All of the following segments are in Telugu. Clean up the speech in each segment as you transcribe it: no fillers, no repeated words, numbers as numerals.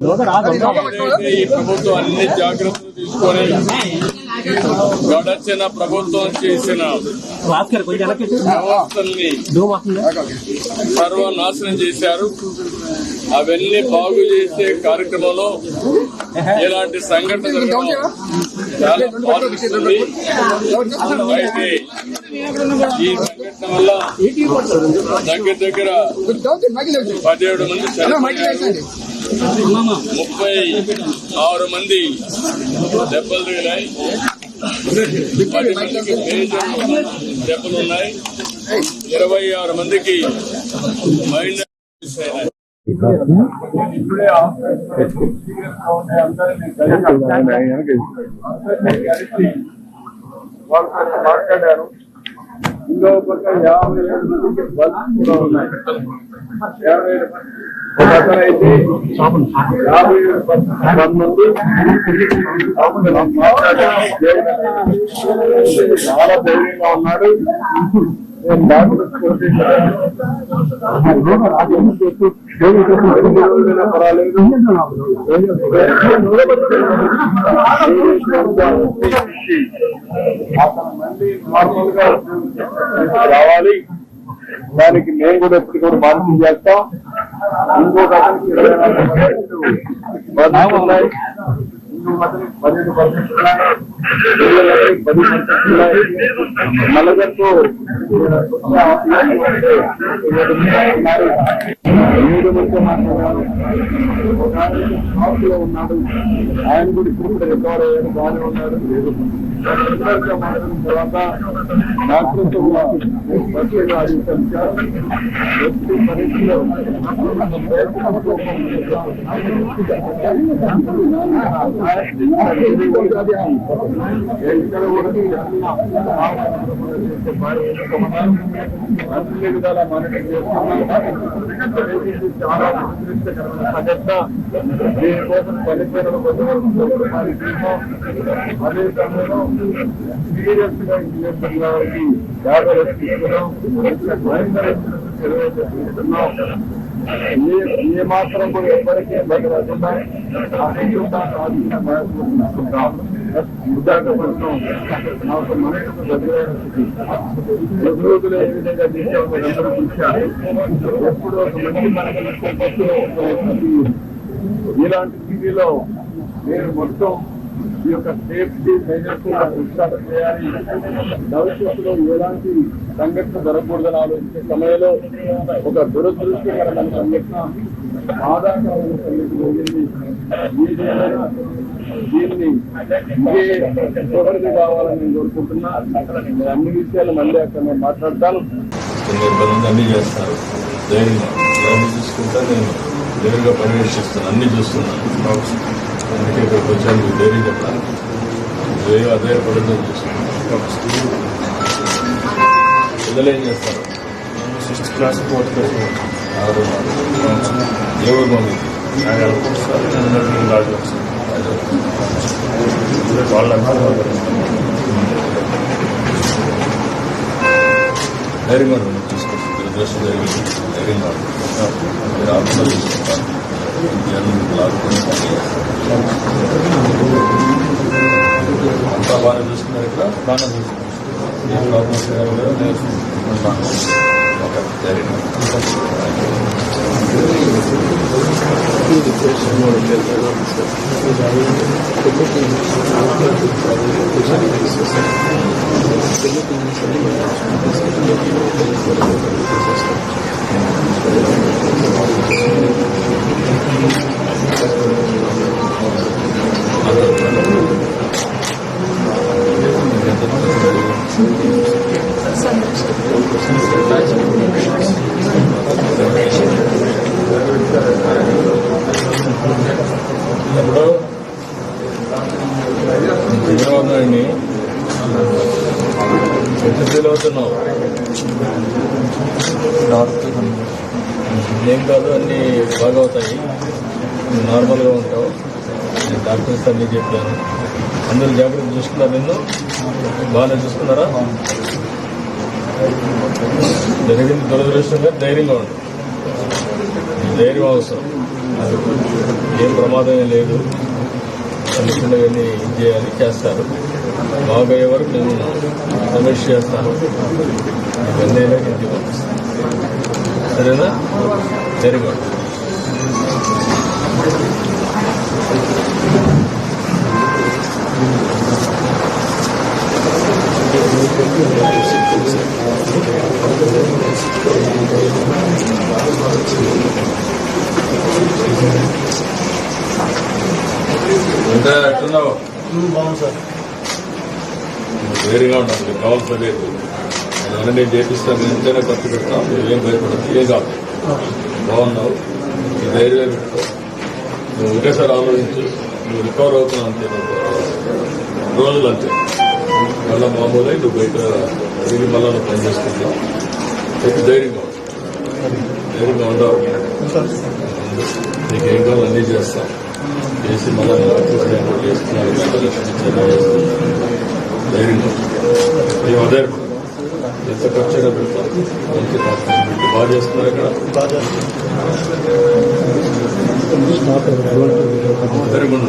ఈ ప్రభుత్వం అన్ని జాగ్రత్తలు తీసుకొని గడచిన ప్రభుత్వం చేసిన వ్యవస్థల్ని సర్వనాశనం చేశారు. అవన్నీ బాగు చేసే కార్యక్రమంలో ఇలాంటి సంఘటన జరగడం చాలా బాధిస్తుంది. అయితే ఈ సంఘటన వల్ల దగ్గర 17 మంది చనిపోయారు, 36 మంది దెబ్బలు తగిలాయి, 10 మందికి మేజర్ దెబ్బలున్నాయి, 26 మందికి మైనర్ అయినాయి. ఇప్పుడే వాళ్ళతో మాట్లాడారు. ఇంకో పక్క 57 మందికి బల్స్ కూడా ఉన్నాయి. 57 ఒక అతనైతే 57 మంది చాలా ధైర్యంగా ఉన్నాడు. నేను డాక్టర్ పర్వాలేదు, మంది నార్మల్ గా రావాలి. దానికి మేము కూడా ఎప్పుడు కూడా మార్పులు చేస్తాం. ఇంకొక అతనికి 24 ఉన్నాయి, ఇంకొక అతనికి 12% ఉన్నాయి, పిల్లలకి 10% ఉన్నాయి. నలుగురితో 7 మంది మాట్లాడారు. ఒక ఆయన షాప్ లో ఉన్నాడు, ఆయన కూడా ఇప్పుడు రికవర్ అయ్యాడు, బాగానే ఉన్నాడు. మాట్లాడిన తర్వాత డాక్టర్తో పరీక్షలు ఆడించారు. పరీక్షలో అన్ని విధాల మానిటర్ చేస్తున్నాం. చాలా దురదృష్టకరమైన సంఘటన. దీనికోసం చనిపోయిన అదే సమయంలో సీరియస్ గా ఇంజనీర్ గారికి జాగ్రత్త తీసుకున్నాం. ఏ మాత్రం కూడా ఎప్పటికీ భయపడకుండా నాకు మనకు దగ్గరైన స్థితి. రోజులు ఏ విధంగా చేసామో అందరూ చూశారు. ఎప్పుడు ఒక మంచి మనకు ఇలాంటి స్థితిలో నేను మొత్తం ఈ యొక్క సేఫ్టీ మెజర్స్ ఉత్సాహం చేయాలి. భవిష్యత్తులో ఎలాంటి సంఘటన జరగకూడదని ఆలోచించే సమయంలో ఒక దురదృష్టకరమైన సంఘటన ఆదాకాలం జరిగింది. దీన్ని ఇదే తొలగి కావాలని నేను కోరుకుంటున్నా. అన్ని విషయాలు మళ్ళీ అక్కడ నేను మాట్లాడతాను. అన్ని చేస్తారు, ధైర్యంగా చూసుకుంటా నేను నేరుగా పర్యవేక్షిస్తాను, అన్ని చూస్తున్నాను. అందుకే ఇక్కడికి వచ్చాను, ధైర్యం చెప్పాలి, అధైర్యపడదని చూస్తున్నాను. పిల్లలు ఏం చేస్తారు? 6th class 4th class ఏ ఊరు మమ్మీ? ధైర్యంగా తీసుకొచ్చి దురదృష్టం జరిగింది. ధైర్యంగా మీరు ఆత్మలో తీసుకుంటారు. అంతా బాగా చూస్తున్నారు. ఇక్కడ బాగా చూస్తున్నారు. ఏ ప్రాబ్లమ్స్ ఓకే, ధైర్యంగా ఇప్పుడు విజయవాడని ఎంత ఫీల్ అవుతున్నావు? ఏం కాదు, అన్నీ బాగా అవుతాయి, నువ్వు నార్మల్గా ఉంటావు. నేను డాక్టర్స్ అన్నీ చెప్పాను, అందరూ జాగ్రత్త చూసుకున్నారు. నిన్ను బాగానే చూసుకున్నారా? జరిగింది దురదృష్టంగా. ధైర్యంగా ఉంటుంది, ధైర్యం అవసరం. ఏం ప్రమాదమే లేదు, అనుకున్నవన్నీ చేయాలి, చేస్తారు. బాగయ్యే వరకు నేను సమీక్ష చేస్తాను, ఇవన్నీ ఇంటికి పంపిస్తాను. సరేనా? Very good. ఇంకా ఎట్టున్నావు? బాగుంది సార్. వేరుగా ఉండాలి, కావాల్సిందే. అందువల్ల నేను చేపిస్తాను, ఎంతైనా ఖర్చు పెడతాను. నువ్వేం భయపడదు, ఏం కాదు. బాగున్నావు, ఈ ధైర్యం పెట్టుకో. నువ్వు ఒకేసారి ఆలోచించు, నువ్వు రికవర్ అవుతున్నావు అంతే, రోజులు అంతే. మళ్ళీ మామూలై నువ్వు బయట తిరిగి మళ్ళీ నువ్వు పని చేసుకుంటావు. అయితే ధైర్యంగా ఉండవు. నీకు ఏం కావాలి అన్నీ చేస్తాం, చేసి మళ్ళీ చేస్తున్నాను. ధైర్యంగా మేము అదే ఎంత ఖర్చుగా పెడతాం, మంచి బాగా చేస్తున్నారు. ఇక్కడ ధైర్యంగా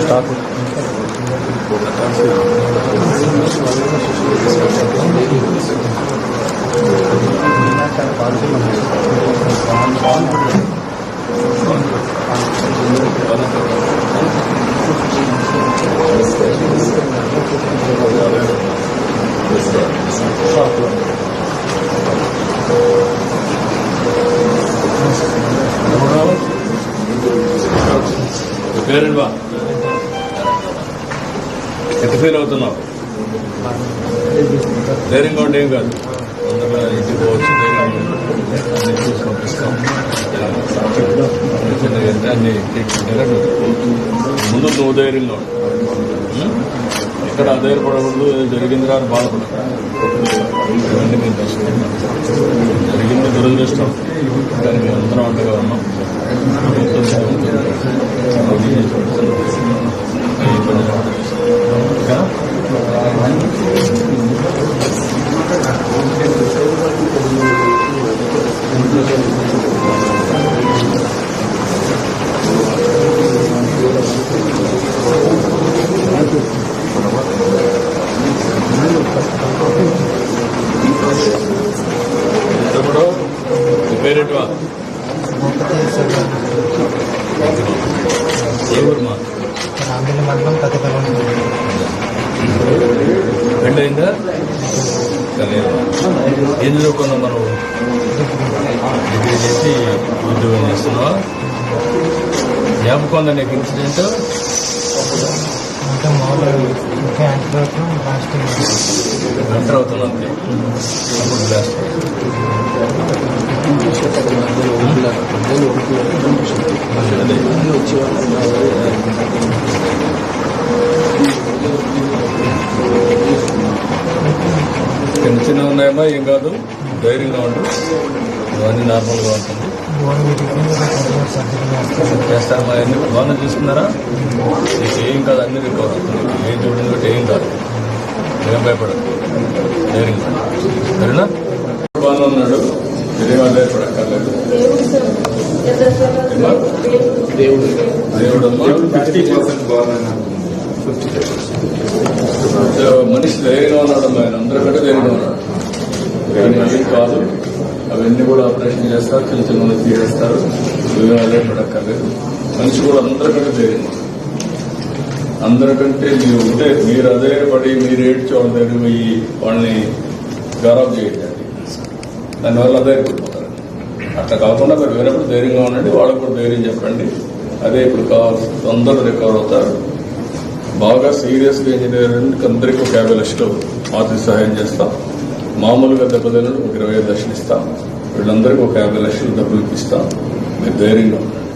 స్టాక్ పేరెంట్ బా ఎంత ఫీల్ అవుతున్నావు? ధైర్యంగా ఉంటే ఏం కాదు, తొందరగా ఇంటికి పోవచ్చు. ధైర్యంగా చూసి పంపిస్తాం. అన్ని ముందు నువ్వు ధైర్యంగా ఉండు. ఇక్కడ అధైర్యపడకూడదు, జరిగింది రాని బాధపడదు. ఇవన్నీ నేను తీసుకుంటాను. జరిగింది దురదృష్టం, కానీ మేము అందరం అండగా ఉన్నాం. పేరెంట్ వా ఏ ఊరు మా మండలం కథకలం పెళ్ళయిందా? ఏం చదువుకున్నాం మనం? డిగ్రీ చేసి ఉద్యోగం చేస్తున్నావా? జ్ఞాపకం ఉందా నీకు ఇన్సిడెంట్? అంటే మామూలు ఎంటర్ అవుతున్నా అంతే. అప్పుడు క్లాస్ చిన్న చిన్న ఉన్నాయమ్మా, ఏం కాదు, ధైర్యంగా ఉండు. ఇవన్నీ నార్మల్గా ఉంటుంది. చేస్తారమ్మా, అన్ని బాగానే చూసుకున్నారా? నీకు ఏం కాదు, అన్ని రికవర్ అవుతుంది. ఏం చూడడం బట్టి ఏం కాదు, ఏం భయపడదు, ధైర్యంగా. సరేనా? బాగానే ఉన్నాడు, మీరేం ఆధారపడక్కర్లేదు. దేవుడమ్మా 50% బాగా, మనిషి ధైర్యంగా ఉన్నాడమ్మా. ఆయన అందరికంటే ధైర్యంగా ఉన్నాడు. ఏం కాదు, అవన్నీ కూడా ఆపరేషన్ చేస్తారు, చిన్న చిన్న తీసేస్తారు. నువ్వేం ఆధారపడక్కర్లేదు. మనిషి కూడా అందరికంటే ధైర్యంగా ఉన్నాడు. అందరికంటే మీరు ఉంటే మీరు అధైర్యపడి మీరు ఏడ్చేవాళ్ళ దగ్గర పోయి వాళ్ళని గారాబ్ చేయండి, దానివల్ల అధైర్యపడిపోతారు. అట్లా కాకుండా మీరు వినప్పుడు ధైర్యంగా ఉండండి, వాళ్ళకు కూడా ధైర్యం చెప్పండి. అదే ఇప్పుడు కావాల్సి అందరూ రికవర్ అవుతారు. బాగా సీరియస్గా ఇంజనీరింగ్ అందరికీ ఒక 50 లక్షలు ఆర్థిక సహాయం చేస్తాం. మామూలుగా దెబ్బతినడు ఒక 25 లక్షలు ఇస్తాం. వీళ్ళందరికీ ఒక 50 లక్షలు డబ్బులు ఇప్పిస్తాం. మీరు ధైర్యంగా ఉండండి,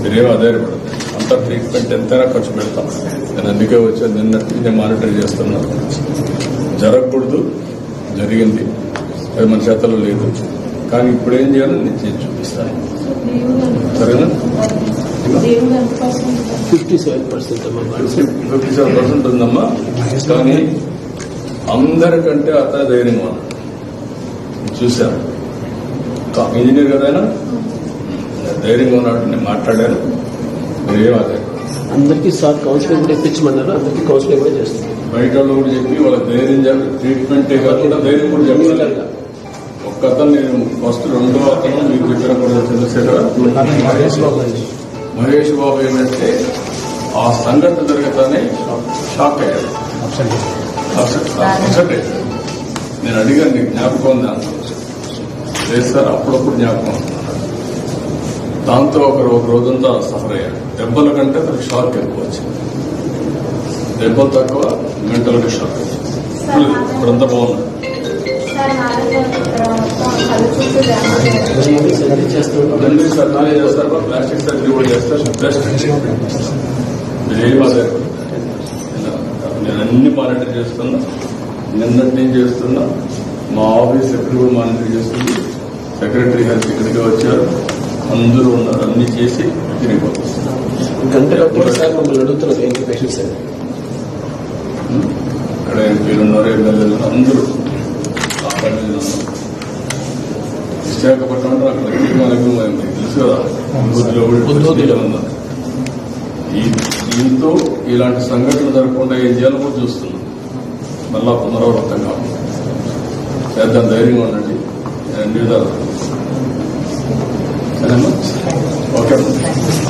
మీరేమో అధైర్యపడదు. అంత ట్రీట్మెంట్ ఎంతైనా ఖర్చు పెడతాం. నేను అందుకే వచ్చాను. నిన్నటి నేను మానిటర్ చేస్తున్నాను. జరగకూడదు, జరిగింది, అది మన చేతల్లో లేదు. కానీ ఇప్పుడు ఏం చేయాలో నేను చేసి చూపిస్తాను. సరేనా? 57% ఉందమ్మా. కానీ అందరికంటే అతనే ధైర్యంగా ఉన్నాడు. చూశాను. ఇంజనీర్ కదైనా ధైర్యంగా ఉన్నాడు. నేను మాట్లాడాను. మీరేం అదే అందరికీ సార్ కౌన్సిలింగ్ కూడా ఇప్పించమన్నారు. అందరికీ కౌన్సిలింగ్ కూడా చేస్తారు. బయట వాళ్ళు కూడా చెప్పి వాళ్ళ ధైర్యం ట్రీట్మెంటే కాకుండా ధైర్యం కూడా చెప్పాలి. ఒక్క అతను నేను ఫస్ట్ రెండో అతను మీకు చెప్పిన కూడా చంద్రశేఖర మహేష్ బాబు ఏంటంటే ఆ సంఘటన జరగతానే షాక్ అయ్యాడు. అప్సెట్. నేను అడిగాను, నీకు జ్ఞాపకం ఉంది అంత లేదు సార్, అప్పుడప్పుడు జ్ఞాపకం. దాంతో ఒక రోజంతా సఫర్ అయ్యాడు. దెబ్బల కంటే తనకు షాక్ ఎక్కువ వచ్చింది. దెబ్బలు తక్కువ, మెంటల్ గా షాక్ వచ్చింది. ఇప్పుడంతా బాగున్నాడు. సర్జరీ చేస్తారు. ప్లాస్టిక్ సర్జరీ కూడా చేస్తారు. మీరేం అదే నేను అన్ని మానిటర్ చేస్తున్నా. నిన్నటి నుంచి చేస్తున్నా. మా ఆఫీస్ సెక్రటరీ కూడా మానిటర్ చేస్తుంది. సెక్రటరీ హెల్త్ ఇక్కడికి వచ్చారు. అందరూ ఉన్నారు. అన్ని చేసి తిరిగిపోతున్నారు. గంటలు సార్ మమ్మల్ని అడుగుతున్నారు ఏంటి పేషెంట్స్ అని. ఇక్కడ ఎంపీలు ఉన్నారు, ఎమ్మెల్యేలు అందరూ విశాఖపట్నం అంటే అక్కడ తెలుసు కదా. గుంటూరులో ఉన్నారు. దీంతో ఇలాంటి సంఘటనలు జరగకుండా ఏం చేయాలో కూడా చూస్తున్నాం. మళ్ళా పునరావృతం కావాలి. చేద్దాం, ధైర్యంగా ఉండండి. అన్ని విధాలు. ఓకే.